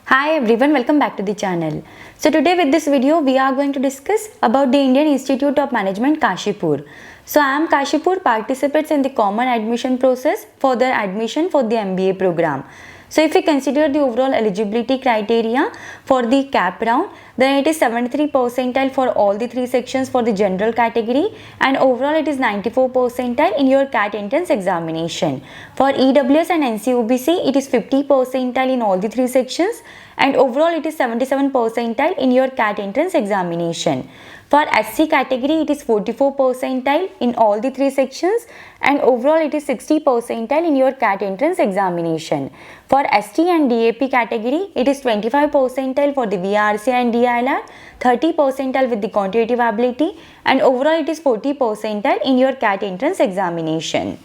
Hi everyone, welcome back to the channel. So today with this video we are going to discuss about the Indian Institute of Management Kashipur. So I am Kashipur participates in the common admission process for their admission for the MBA program. So if we consider the overall eligibility criteria for the CAP round, then it is 73 percentile for all the three sections for the general category, and overall it is 94 percentile in your CAT entrance examination. For EWS and NCOBC it is 50 percentile in all the three sections, and overall it is 77 percentile in your CAT entrance examination. For SC category it is 44 percentile in all the three sections, and overall it is 60 percentile in your CAT entrance examination. For ST and DAP category it is 25 percentile for the VRC and DILR, 30 percentile with the quantitative ability, and overall it is 40 percentile in your CAT entrance examination.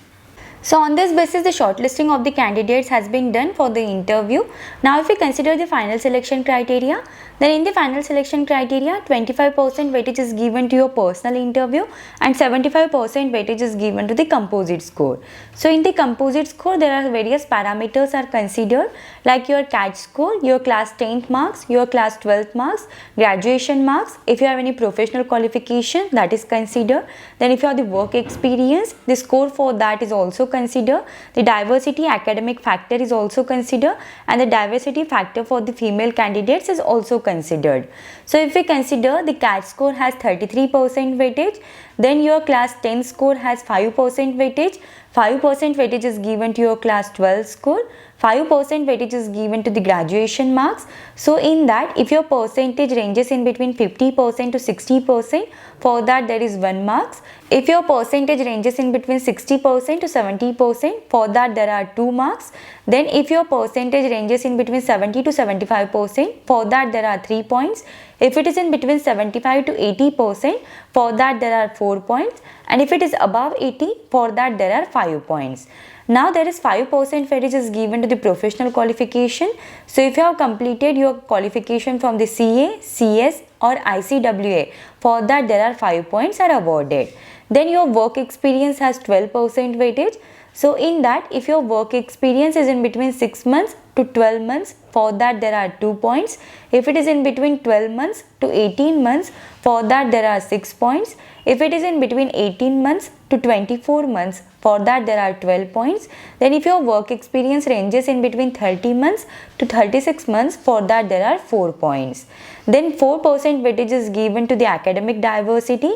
So on this basis the shortlisting of the candidates has been done for the interview. Now if we consider the final selection criteria, then in the final selection criteria 25% weightage is given to your personal interview and 75% weightage is given to the composite score. So in the composite score there are various parameters are considered, like your CAT score, your class 10th marks, your class 12th marks, graduation marks, if you have any professional qualification that is considered, then if you have the work experience the score for that is also considered, the diversity academic factor is also considered, and the diversity factor for the female candidates is also considered. So if we consider the CAT score has 33% weightage, then your class 10 score has 5% weightage, 5% weightage is given to your class 12 score, 5% weightage is given to the graduation marks. So in that if your percentage ranges in between 50% to 60%, for that there is 1 marks. If your percentage ranges in between 60% to 70%, for that there are 2 marks. Then if your percentage ranges in between 70 to 75%, for that there are 3 points. If it is in between 75 to 80%, for that there are 4 points, and if it is above 80, for that there are 5 points. Now there is 5% weightage is given to the professional qualification. So if you have completed your qualification from the CA, CS or ICWA, for that there are 5 points are awarded. Then your work experience has 12% weightage. So in that if your work experience is in between 6 months to 12 months, for that there are 2 points. If it is in between 12 months to 18 months, for that there are 6 points. If it is in between 18 months to 24 months, for that there are 12 points. Then if your work experience ranges in between 30 months to 36 months, for that there are 4 points. Then 4% weightage is given to the academic diversity,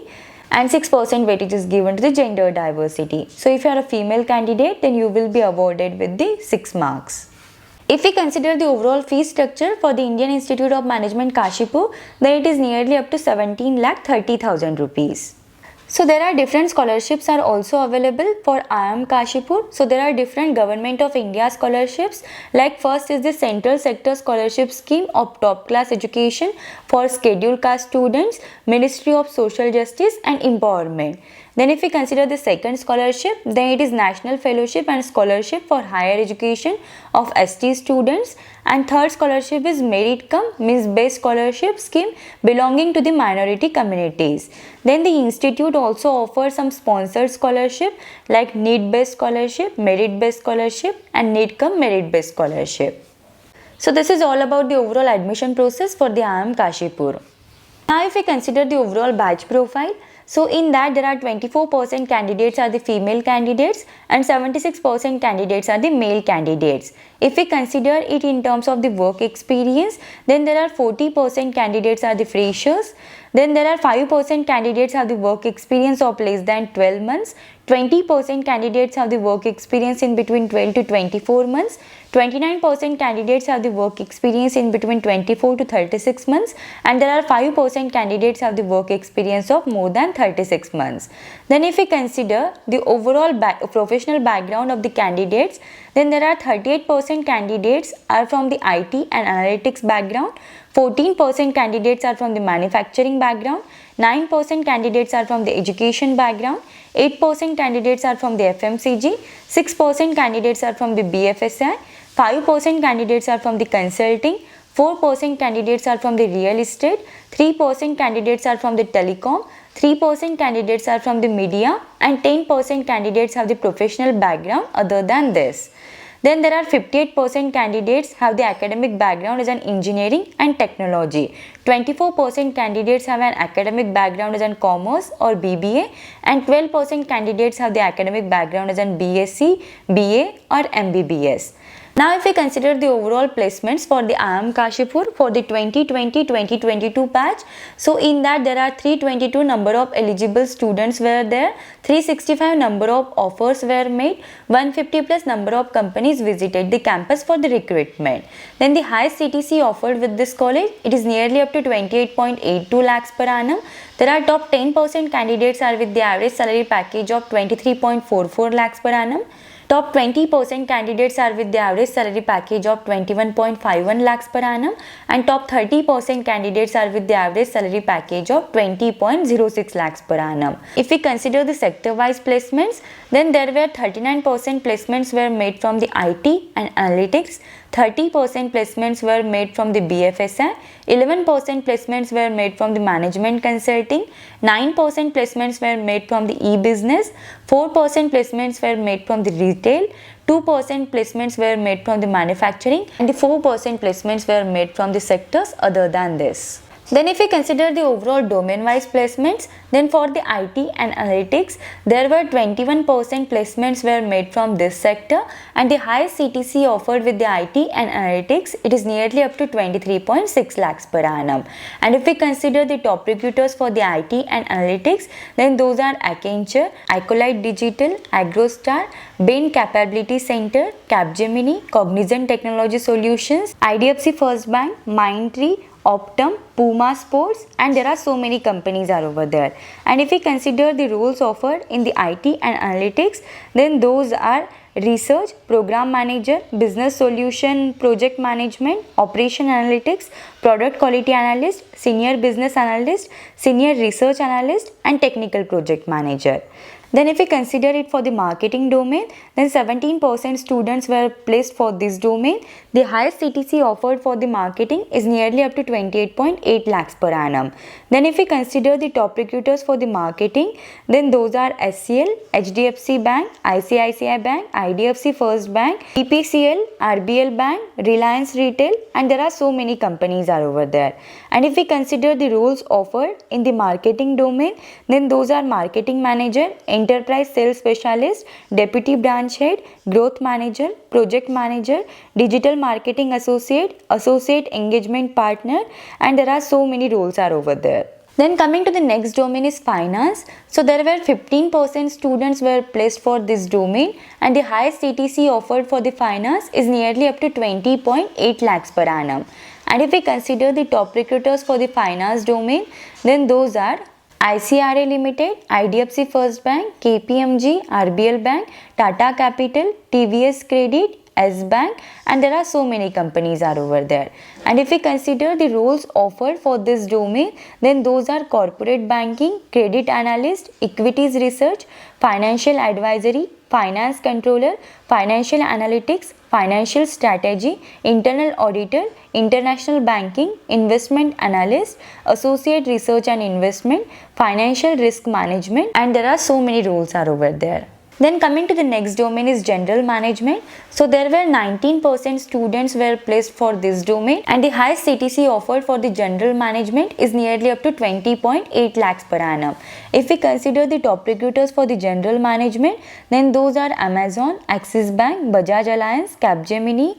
and 6% weightage is given to the gender diversity. So if you are a female candidate, then you will be awarded with the 6 marks. If we consider the overall fee structure for the Indian Institute of Management Kashipur, then it is nearly up to 17,30,000 rupees. So there are different scholarships are also available for IIM Kashipur. So there are different Government of India scholarships, like first is the Central Sector Scholarship Scheme of Top Class Education for Scheduled Caste students, Ministry of Social Justice and Empowerment. Then if we consider the second scholarship, then it is National Fellowship and Scholarship for Higher Education of ST students, and third scholarship is Merit Cum Means Based Scholarship Scheme belonging to the minority communities. Then the institute also offers some sponsored scholarship like Need Based Scholarship, Merit Based Scholarship and Need Cum Merit Based Scholarship. So this is all about the overall admission process for the IIM Kashipur. Now if we consider the overall batch profile, so in that there are 24% candidates are the female candidates and 76% candidates are the male candidates. If we consider it in terms of the work experience, then there are 40% candidates are the freshers. Then there are 5% candidates have the work experience of less than 12 months. 20% candidates have the work experience in between 12 to 24 months. 29% candidates have the work experience in between 24 to 36 months, and there are 5% candidates have the work experience of more than 36 months. Then if we consider the overall professional background of the candidates, then there are 38% candidates are from the IT and analytics background, 14% candidates are from the manufacturing background, 9% candidates are from the education background, 8% candidates are from the FMCG, 6% candidates are from the BFSI, 5% candidates are from the consulting, 4% candidates are from the real estate, 3% candidates are from the telecom, 3% candidates are from the media, and 10% candidates have the professional background other than this. Then there are 58% candidates have the academic background as an engineering and technology. 24% candidates have an academic background as an commerce or BBA, and 12% candidates have the academic background as an BSc, BA or MBBS. Now if we consider the overall placements for the IIM Kashipur for the 2020-2022 batch, so in that there are 322 number of eligible students were there, 365 number of offers were made, 150 plus number of companies visited the campus for the recruitment. Then the highest CTC offered with this college, it is nearly up to 28.82 lakhs per annum. There are top 10% candidates are with the average salary package of 23.44 lakhs per annum. Top 20% candidates are with the average salary package of 21.51 lakhs per annum, and top 30% candidates are with the average salary package of 20.06 lakhs per annum. If we consider the sector-wise placements, then there were 39% placements were made from the IT and analytics, 30% placements were made from the BFSI, 11% placements were made from the management consulting, 9% placements were made from the e-business, 4% placements were made from the retail, 2% placements were made from the manufacturing, and the 4% placements were made from the sectors other than this. Then if we consider the overall domain-wise placements, then for the IT and analytics, there were 21% placements were made from this sector, and the highest CTC offered with the IT and analytics, it is nearly up to 23.6 lakhs per annum. And if we consider the top recruiters for the IT and analytics, then those are Accenture, Acolyte Digital, Agrostar, Bain Capability Center, Capgemini, Cognizant Technology Solutions, IDFC First Bank, Mindtree, Optum, Puma Sports, and there are so many companies are over there. And if we consider the roles offered in the IT and analytics, then those are research, program manager, business solution, project management, operation analytics, product quality analyst, senior business analyst, senior research analyst, and technical project manager. Then if we consider it for the marketing domain, then 17% students were placed for this domain. The highest CTC offered for the marketing is nearly up to 28.8 lakhs per annum. Then if we consider the top recruiters for the marketing, then those are SCL, HDFC Bank, ICICI Bank, IDFC First Bank, BPCL, RBL Bank, Reliance Retail, and there are so many companies are over there. And if we consider the roles offered in the marketing domain, then those are marketing manager, enterprise sales specialist, deputy branch head, growth manager, project manager, digital marketing associate, associate engagement partner, and there are so many roles are over there. Then coming to the next domain is finance. So there were 15% students were placed for this domain, and the highest CTC offered for the finance is nearly up to 20.8 lakhs per annum. And if we consider the top recruiters for the finance domain, then those are ICRA Limited, IDFC First Bank, KPMG, RBL Bank, Tata Capital, TVS Credit, S Bank, and there are so many companies are over there. And if we consider the roles offered for this domain, then those are corporate banking, credit analyst, equities research, financial advisory, finance controller, financial analytics, financial strategy, internal auditor, international banking, investment analyst, associate research and investment, financial risk management, and there are so many roles are over there. Then coming to the next domain is general management. So there were 19% students were placed for this domain, and the highest CTC offered for the general management is nearly up to 20.8 lakhs per annum. If we consider the top recruiters for the general management, then those are Amazon, Axis Bank, Bajaj Alliance, Capgemini,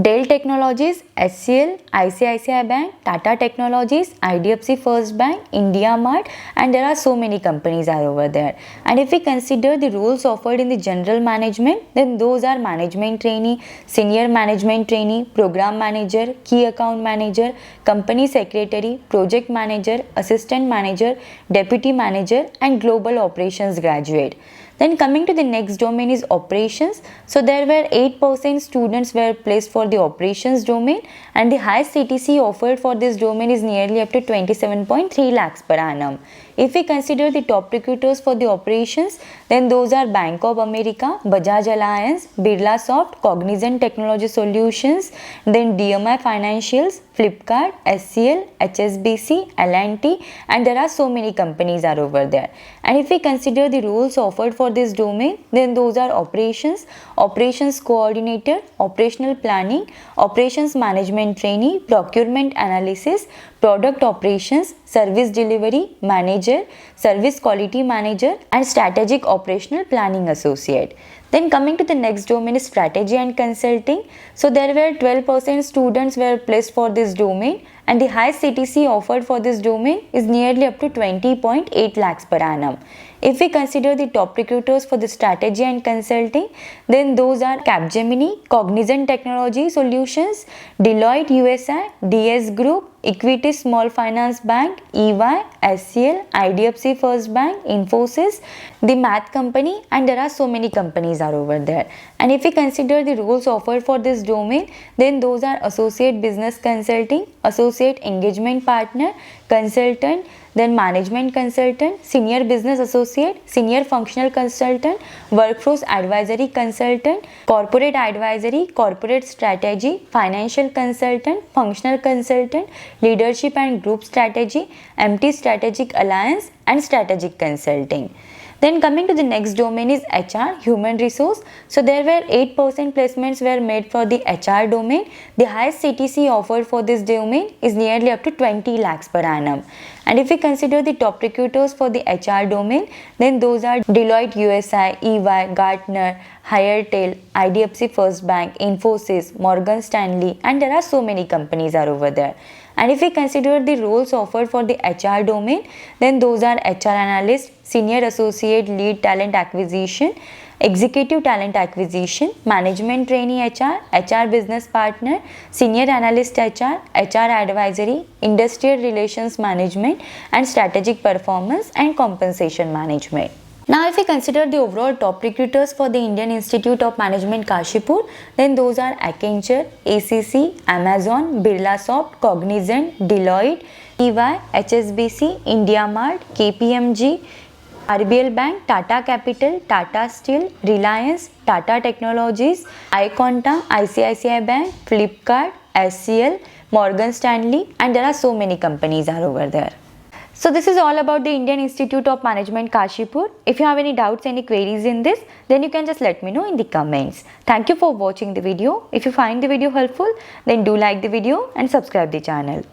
Dell Technologies, SCL, ICICI Bank, Tata Technologies, IDFC First Bank, India Mart, and there are so many companies are over there. And if we consider the roles offered in the general management, then those are management trainee, senior management trainee, program manager, key account manager, company secretary, project manager, assistant manager, deputy manager, and global operations graduate. Then coming to the next domain is operations. So there were 8% students were placed for the operations domain, and the highest CTC offered for this domain is nearly up to 27.3 lakhs per annum. If we consider the top recruiters for the operations, then those are Bank of America, Bajaj Alliance, Birlasoft, Cognizant Technology Solutions, then DMI Financials, Flipkart, SCL, HSBC, L&T, and there are so many companies are over there. And if we consider the roles offered for this domain, then those are operations, operations coordinator, operational planning, operations management trainee, procurement analysis, product operations, service delivery manager, service quality manager, and strategic operational planning associate. Then coming to the next domain is strategy and consulting. So there were 12% students were placed for this domain, and the highest CTC offered for this domain is nearly up to 20.8 lakhs per annum. If we consider the top recruiters for the strategy and consulting, then those are Capgemini, Cognizant Technology Solutions, Deloitte USA, DS Group, Equity Small Finance Bank, EY, SCL, IDFC First Bank, Infosys, the Math Company, and there are so many companies are over there. And if we consider the roles offered for this domain, then those are Associate Business Consulting, Associate Engagement Partner, Consultant, then Management Consultant, Senior Business Associate, Senior Functional Consultant, Workforce Advisory Consultant, Corporate Advisory, Corporate Strategy, Financial Consultant, Functional Consultant, Leadership and Group Strategy, MT Strategic Alliance, and Strategic Consulting. Then coming to the next domain is HR, human resource. So there were 8% placements were made for the HR domain. The highest CTC offered for this domain is nearly up to 20 lakhs per annum. And if we consider the top recruiters for the HR domain, then those are Deloitte USA, EY, Gartner, Hiretel, IDFC First Bank, Infosys, Morgan Stanley, and there are so many companies are over there. And if we consider the roles offered for the HR domain, then those are HR analyst, senior associate lead talent acquisition, executive talent acquisition, management trainee HR, HR business partner, senior analyst HR, HR advisory, industrial relations management, and strategic performance and compensation management. Now if we consider the overall top recruiters for the Indian Institute of Management Kashipur, then those are Accenture, ACC, Amazon, Birlasoft, Cognizant, Deloitte, EY, HSBC, IndiaMart, KPMG, RBL Bank, Tata Capital, Tata Steel, Reliance, Tata Technologies, Iconta, ICICI Bank, Flipkart, SCL, Morgan Stanley, and there are so many companies are over there. So this is all about the Indian Institute of Management Kashipur. If you have any doubts, any queries in this, then you can just let me know in the comments. Thank you for watching the video. If you find the video helpful, then do like the video and subscribe the channel.